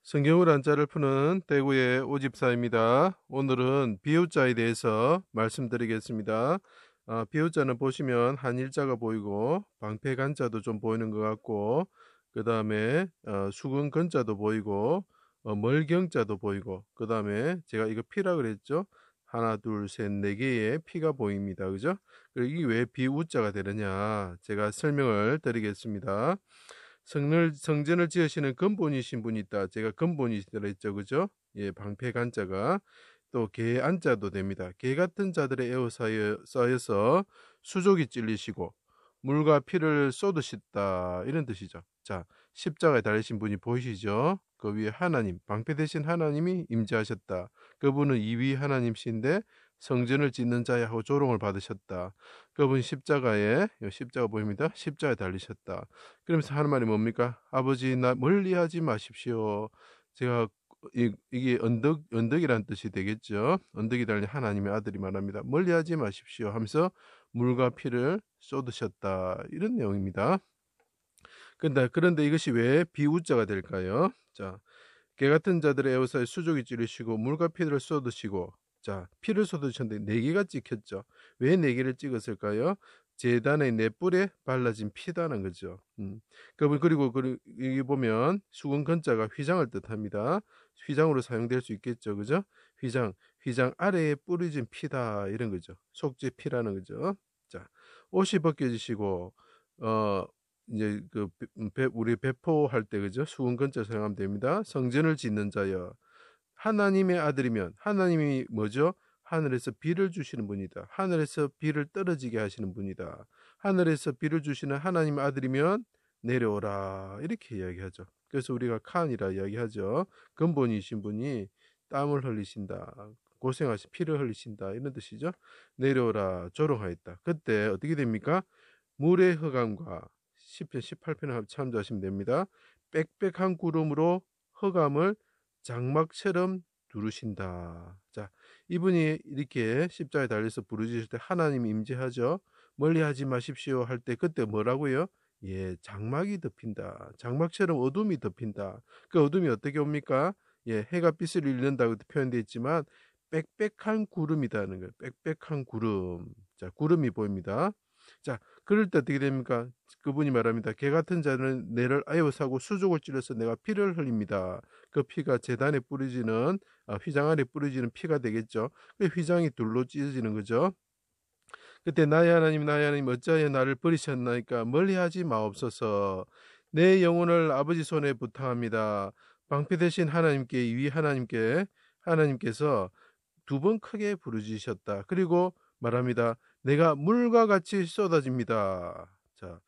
성경을 한자를 푸는 대구의 오집사입니다. 오늘은 비유자에 대해서 말씀드리겠습니다. 비유자는 보시면 한일자가 보이고 방패간자도 좀 보이는 것 같고 그 다음에 수근근자도 보이고 멀경자도 보이고 그 다음에 제가 이거 피라 그랬죠. 하나 둘셋네 개의 피가 보입니다. 그죠? 그리고 이게 왜 비우자가 되느냐 제가 설명을 드리겠습니다. 성전을 지으시는 근본이신 분이 있다. 제가 근본이시더라 했죠. 그죠? 예, 방패간자가 또 개 안자도 됩니다. 개 같은 자들의 쌓여서 수족이 찔리시고 물과 피를 쏟으셨다. 이런 뜻이죠. 자, 십자가에 달리신 분이 보이시죠? 그 위에 하나님, 방패 대신 하나님이 임재하셨다. 그분은 이위 하나님이신데 성전을 짓는 자야 하고 조롱을 받으셨다. 그분 십자가에 십자가 보입니다. 십자가에 달리셨다. 그러면서 하는 말이 뭡니까? 아버지 나 멀리하지 마십시오. 제가 이게 언덕이란 뜻이 되겠죠. 언덕이 달린 하나님의 아들이 말합니다. 멀리하지 마십시오 하면서 물과 피를 쏟으셨다. 이런 내용입니다. 그런데 이것이 왜 비우자가 될까요? 자, 개 같은 자들의 에워싸에 수족이 찌르시고 물과 피를 쏟으시고 자, 피를 쏟으셨는데 네 개가 찍혔죠. 왜 네 개를 찍었을까요? 제단의 네 뿔에 발라진 피다는 거죠. 그리고 여기 보면 수근근자가 휘장을 뜻합니다. 휘장으로 사용될 수 있겠죠. 그죠? 휘장 아래에 뿌려진 피다 이런 거죠. 속죄 피라는 거죠. 자, 옷이 벗겨지시고 이제 우리 배포할 때 그죠? 수근근자 사용하면 됩니다. 성전을 짓는 자여 하나님의 아들이면 하나님이 뭐죠? 하늘에서 비를 주시는 분이다. 하늘에서 비를 떨어지게 하시는 분이다. 하늘에서 비를 주시는 하나님의 아들이면 내려오라 이렇게 이야기하죠. 그래서 우리가 칸이라 이야기하죠. 근본이신 분이 땀을 흘리신다. 고생하신 피를 흘리신다 이런 뜻이죠. 내려오라 조롱하였다. 그때 어떻게 됩니까? 물의 흑암과 시편 18편을 참조하시면 됩니다. 빽빽한 구름으로 흑암을 장막처럼 두르신다. 자, 이분이 이렇게 십자가에 달려서 부르짖을 때 하나님 임재하죠. 멀리하지 마십시오 할 때 그때 뭐라고요? 예, 장막이 덮인다. 장막처럼 어둠이 덮인다. 그 어둠이 어떻게 옵니까? 예, 해가 빛을 잃는다고 표현되어 있지만 빽빽한 구름이다는 거예요. 빽빽한 구름. 자, 구름이 보입니다. 자, 그럴 때 어떻게 됩니까? 그분이 말합니다. 개 같은 자는 내를 아여사고 수족을 찔러서 내가 피를 흘립니다. 그 피가 제단에 뿌려지는 휘장 안에 뿌려지는 피가 되겠죠. 그 휘장이 둘로 찢어지는 거죠. 그때 나의 하나님 어찌하여 나를 버리셨나이까 멀리하지 마옵소서. 내 영혼을 아버지 손에 부탁합니다. 방패 대신 하나님께 위 하나님께서 두 번 크게 부르짖으셨다. 그리고 말합니다. 내가 물과 같이 쏟아집니다. 자,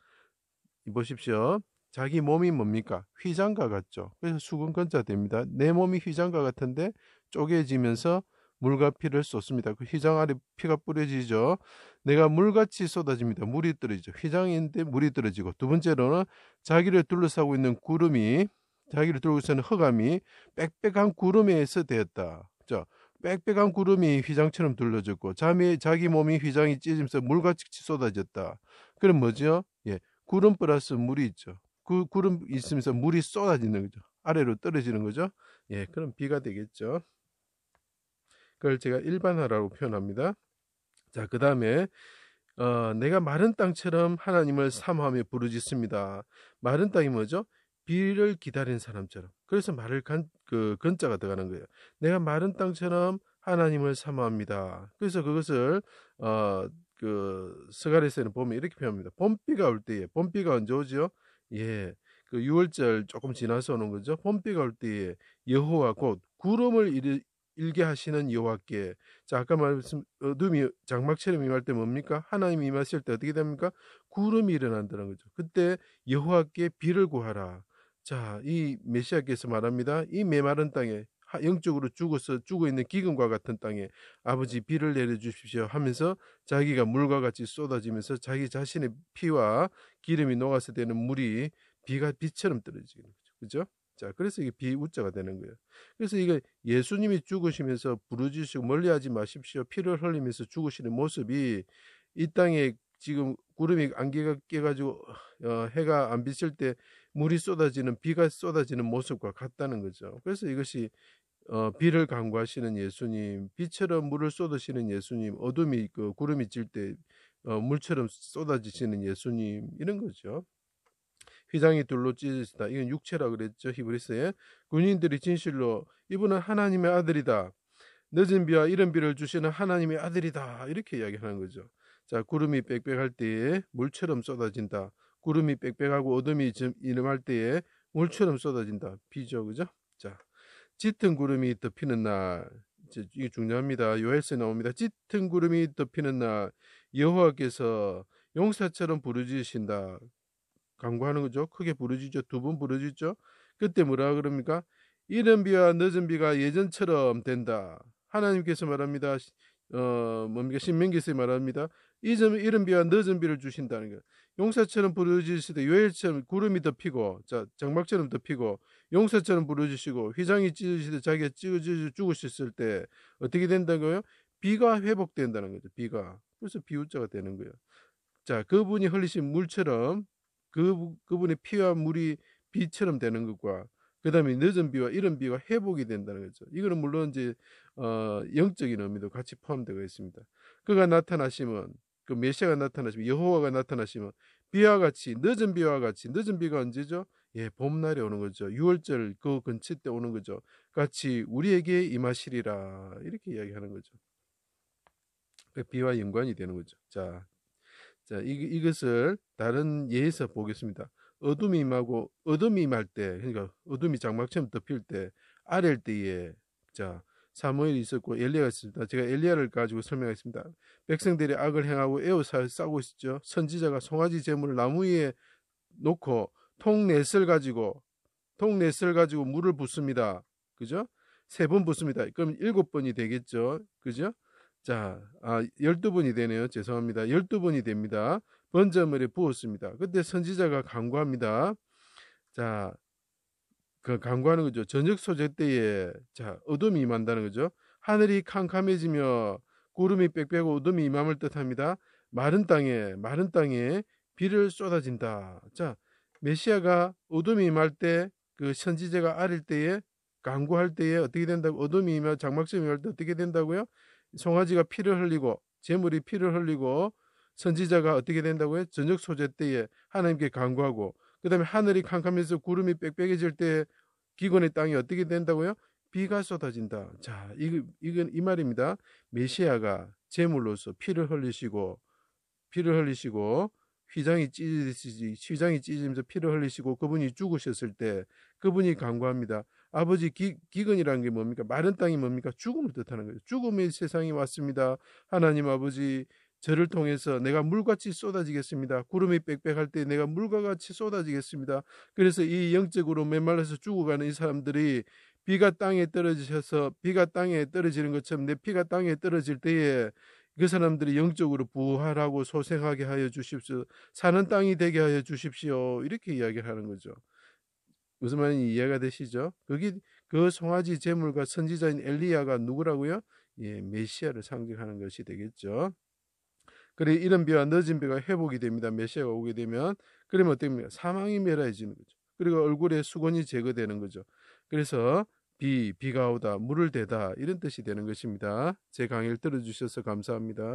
보십시오. 자기 몸이 뭡니까? 휘장과 같죠. 그래서 수근근자 됩니다. 내 몸이 휘장과 같은데 쪼개지면서 물과 피를 쏟습니다. 그 휘장 아래 피가 뿌려지죠. 내가 물같이 쏟아집니다. 물이 떨어지죠. 휘장인데 물이 떨어지고 두 번째로는 자기를 둘러싸고 있는 구름이 자기를 둘러싸는 흑암이 빽빽한 구름에서 되었다. 자, 빽빽한 구름이 휘장처럼 둘러졌고 자기 몸이 휘장이 찢으면서 물같이 쏟아졌다. 그럼 뭐죠? 예, 구름 플러스 물이 있죠. 그 구름 있으면서 물이 쏟아지는 거죠. 아래로 떨어지는 거죠. 예, 그럼 비가 되겠죠. 그걸 제가 일반화라고 표현합니다. 자, 그 다음에 내가 마른 땅처럼 하나님을 사모하며 부르짖습니다. 마른 땅이 뭐죠? 비를 기다린 사람처럼. 그래서 말을 건자가 들어가는 거예요. 내가 마른 땅처럼 하나님을 사모합니다. 그래서 그것을 스가랴서에는 보면 이렇게 표현합니다. 봄비가 올 때에 봄비가 언제 오죠? 예, 그 6월절 조금 지나서 오는 거죠. 봄비가 올 때에 여호와 곧 구름을 일게 하시는 여호와께. 자, 아까 말씀 어둠이 장막처럼 임할 때 뭡니까? 하나님이 임하실 때 어떻게 됩니까? 구름이 일어난다는 거죠. 그때 여호와께 비를 구하라. 자, 이 메시아께서 말합니다. 이 메마른 땅에 영적으로 죽어 있는 기근과 같은 땅에 아버지 비를 내려주십시오 하면서 자기가 물과 같이 쏟아지면서 자기 자신의 피와 기름이 녹아서 되는 물이 비가 비처럼 떨어지는 거죠. 그죠? 자, 그래서 이게 비우자가 되는 거예요. 그래서 이게 예수님이 죽으시면서 부르짖으시고 멀리하지 마십시오. 피를 흘리면서 죽으시는 모습이 이 땅에 지금 구름이 안개가 깨가지고 해가 안 비칠 때 물이 쏟아지는 비가 쏟아지는 모습과 같다는 거죠. 그래서 이것이 비를 간구하시는 예수님, 비처럼 물을 쏟으시는 예수님, 어둠이 그 구름이 질 때 물처럼 쏟아지시는 예수님 이런 거죠. 휘장이 둘로 찢어지다. 이건 육체라 그랬죠. 히브리서에 군인들이 진실로 이분은 하나님의 아들이다. 늦은 비와 이른 비를 주시는 하나님의 아들이다. 이렇게 이야기하는 거죠. 자, 구름이 빽빽할 때에 물처럼 쏟아진다. 구름이 빽빽하고 어둠이 이름할 때에 물처럼 쏟아진다. 비죠, 그죠? 자, 짙은 구름이 덮이는 날, 이게 중요합니다. 요엘서에 나옵니다. 짙은 구름이 덮이는 날 여호와께서 용사처럼 부르짖으신다. 간구하는 거죠. 크게 부르짖죠. 두 번 부르짖죠. 그때 뭐라 그럽니까? 이른 비와 늦은 비가 예전처럼 된다. 하나님께서 말합니다. 뭡니까? 신명기서에 말합니다. 이른 비와 늦은 비를 주신다는 거. 용사처럼 부르짖으시되 요엘처럼 구름이 덮이고, 자, 장막처럼 덮이고, 용사처럼 부르짖으시고, 휘장이 찢으시되 자기가 찢어져 죽으셨을 때 어떻게 된다고요? 비가 회복된다는 거죠. 비가. 그래서 비유자가 되는 거예요. 자, 그분이 흘리신 물처럼 그분의 피와 물이 비처럼 되는 것과 그 다음에 늦은 비와 이른 비가 회복이 된다는 거죠. 이거는 물론 이제 영적인 의미도 같이 포함되어 있습니다. 그가 나타나시면 그 메시아가 나타나시면 여호와가 나타나시면 비와 같이 늦은 비와 같이 늦은 비가 언제죠? 예, 봄날에 오는 거죠. 6월절 그 근처 때 오는 거죠. 같이 우리에게 임하시리라 이렇게 이야기하는 거죠. 그 비와 연관이 되는 거죠. 자, 이것을 다른 예에서 보겠습니다. 어둠이 임할 때, 그러니까 어둠이 장막처럼 덮일 때, 아랠 때에, 자, 사무엘이 있었고 엘리야가 있습니다. 제가 엘리야를 가지고 설명하겠습니다. 백성들이 악을 행하고 싸고 있었죠. 선지자가 송아지 제물을 나무 위에 놓고 통넷을 가지고 물을 붓습니다. 그죠? 3번 붓습니다. 그럼 7번이 되겠죠. 그죠? 자, 12번이 되네요. 죄송합니다. 12번이 됩니다. 번제물에 부었습니다. 그때 선지자가 간구합니다. 자, 그 간구하는 거죠. 저녁 소재 때에 자, 어둠이 임한다는 거죠. 하늘이 캄캄해지며 구름이 빽빽하고 어둠이 임함을 뜻합니다. 마른 땅에 비를 쏟아진다. 자, 메시아가 어둠이 임할 때 그 선지자가 아릴 때에 간구할 때에 어떻게 된다고? 어둠이 임하 장막점이 임할 때 어떻게 된다고요? 송아지가 피를 흘리고 제물이 피를 흘리고 선지자가 어떻게 된다고요? 저녁 소재 때에 하나님께 간구하고 그 다음에 하늘이 캄캄해서 구름이 빽빽해질 때 기근의 땅이 어떻게 된다고요? 비가 쏟아진다. 자, 이건 이 말입니다. 메시아가 제물로서 피를 흘리시고 휘장이 찢어지면서 피를 흘리시고 그분이 죽으셨을 때 그분이 간구합니다. 아버지 기근이라는 게 뭡니까? 마른 땅이 뭡니까? 죽음을 뜻하는 거예요. 죽음의 세상이 왔습니다. 하나님 아버지 저를 통해서 내가 물같이 쏟아지겠습니다. 구름이 빽빽할 때 내가 물과 같이 쏟아지겠습니다. 그래서 이 영적으로 메말라서 죽어가는 이 사람들이 비가 땅에 떨어지는 것처럼 내 피가 땅에 떨어질 때에 그 사람들이 영적으로 부활하고 소생하게 하여 주십시오. 사는 땅이 되게 하여 주십시오. 이렇게 이야기를 하는 거죠. 무슨 말인지 이해가 되시죠? 그 송아지 제물과 선지자인 엘리야가 누구라고요? 예, 메시아를 상징하는 것이 되겠죠. 그래 이른 비와 늦은 비가 회복이 됩니다. 메시아가 오게 되면 그러면 어떻게 됩니까? 사망이 멸해지는 거죠. 그리고 얼굴에 수건이 제거되는 거죠. 그래서 비가 오다, 물을 대다 이런 뜻이 되는 것입니다. 제 강의를 들어주셔서 감사합니다.